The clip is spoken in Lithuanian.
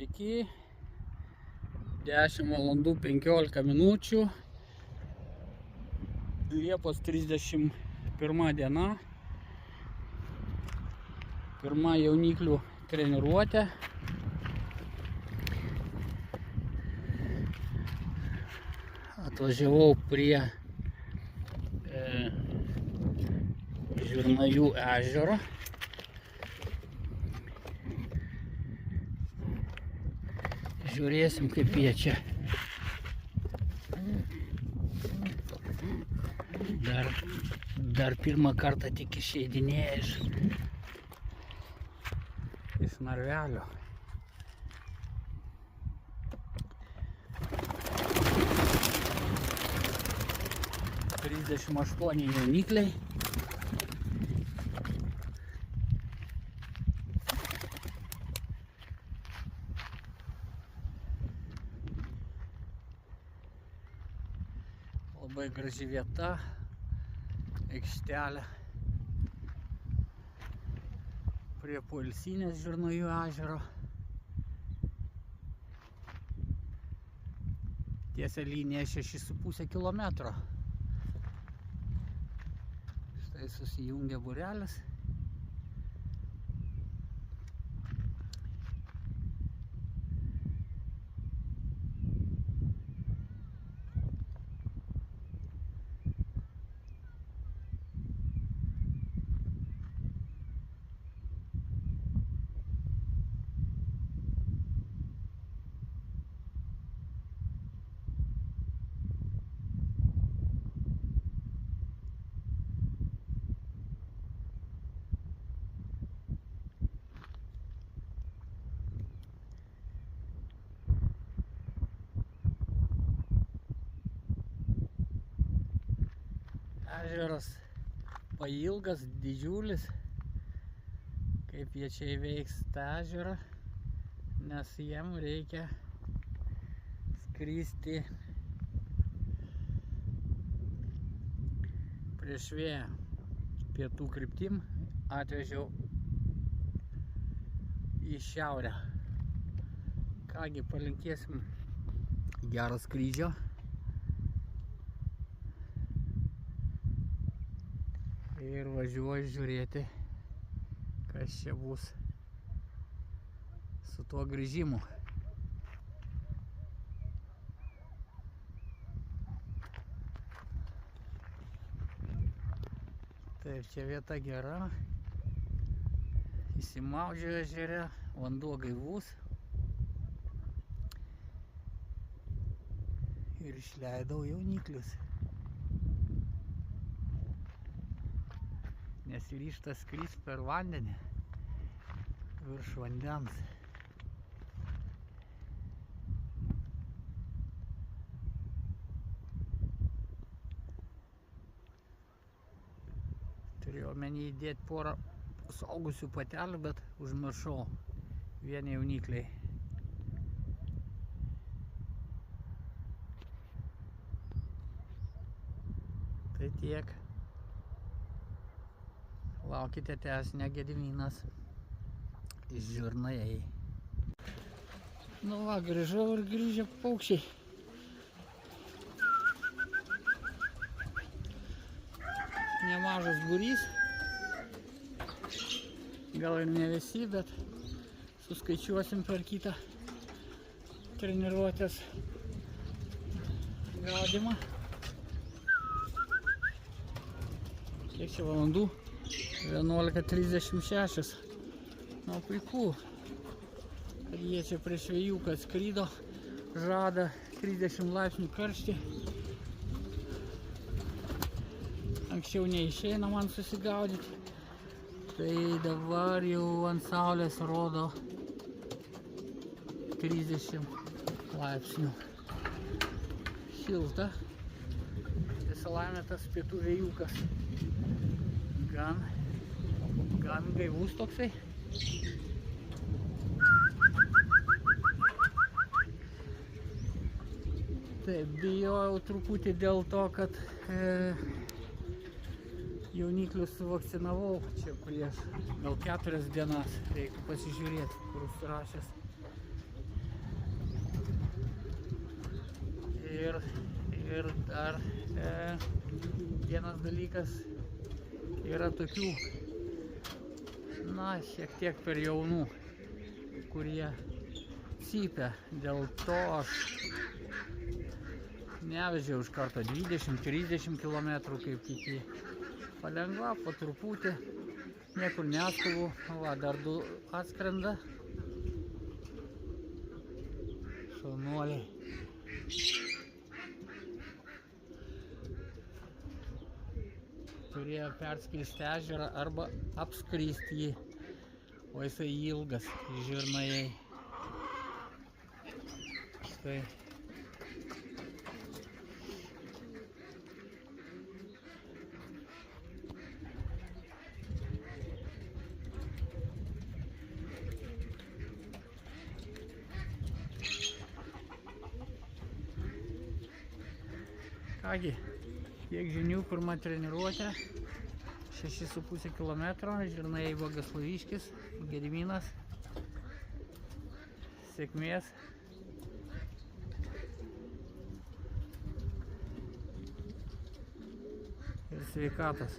Sveiki, 10 valandų 15 minučių, Liepos 31 diena, pirma jauniklių treniruotė. Atvažiavau prie Žirnajų ežero. Žiūrėsim, kaip jie čia. Dar pirmą kartą tik išeidinėja iš narvelio. Trisdešimt 8 jaunikliai. Labai graži vieta, aikštelė prie poilsinės Žirnajų ežero. Tiesia linija 6,5 kilometro. Štai susijungia būrelis. Ežeras pailgas, didžiulis. Kaip jie čia įveiks tą ežerą, nes jiem reikia skristi prieš vėją. Pietų kryptim atvežiau į šiaurę. Kągi, palinkėsim gero skrydžio. Ir važiuoju žiūrėti, kas čia bus su tuo grįžimu. Taip, čia vieta gera. Įsimaudžiau ežere, vanduo gaivus. Ir išleidau jauniklius. Nesiryžta skristi per vandenį virš vandens. Turėjau omeny įdėti porą suaugusių patelių, bet užmiršau. Vieni jaunikliai. Tai tiek. Laukite tęsinio, Gediminas iš Žirnajai. Nu va, grįžau ir grįžę paukščiai. Nemažas būrys. Gal ir ne visi, bet suskaičiuosim per kitą treniruotės gaudimą. Kiek čia valandų? 11:36. Nu, puiku, kad jie čia prieš vėjuką skrydo, žada 30 laipsnių karštį. Anksčiau neišeina man susigaudyti, tai dabar jau ant saulės rodo 30 laipsnių. Šilta. Visą laimę tas pietų vėjukas. Gan gaivus toksai. Taip, bijojau truputį dėl to, kad jauniklius suvakcinavau čia prieš gal 4 dienas. Reikia pasižiūrėti, kur užsirašęs. Ir dar vienas dalykas, yra tokių, na, šiek tiek per jaunų, kurie cypia. Dėl to aš nevežiau iš karto 20-30 km kaip kiti. Palengva, po truputį, niekur neskubu. Va, dar du atskrenda. Šaunuoliai. Turėjo perskristi ežerą arba apskristi jį, o jisai ilgas, žirnajai. Štai. Kągi, tiek žinių, pirma treniruotė, 6,5 km, žirnai Bogasloviškis, Gediminas, sėkmės ir sveikatos.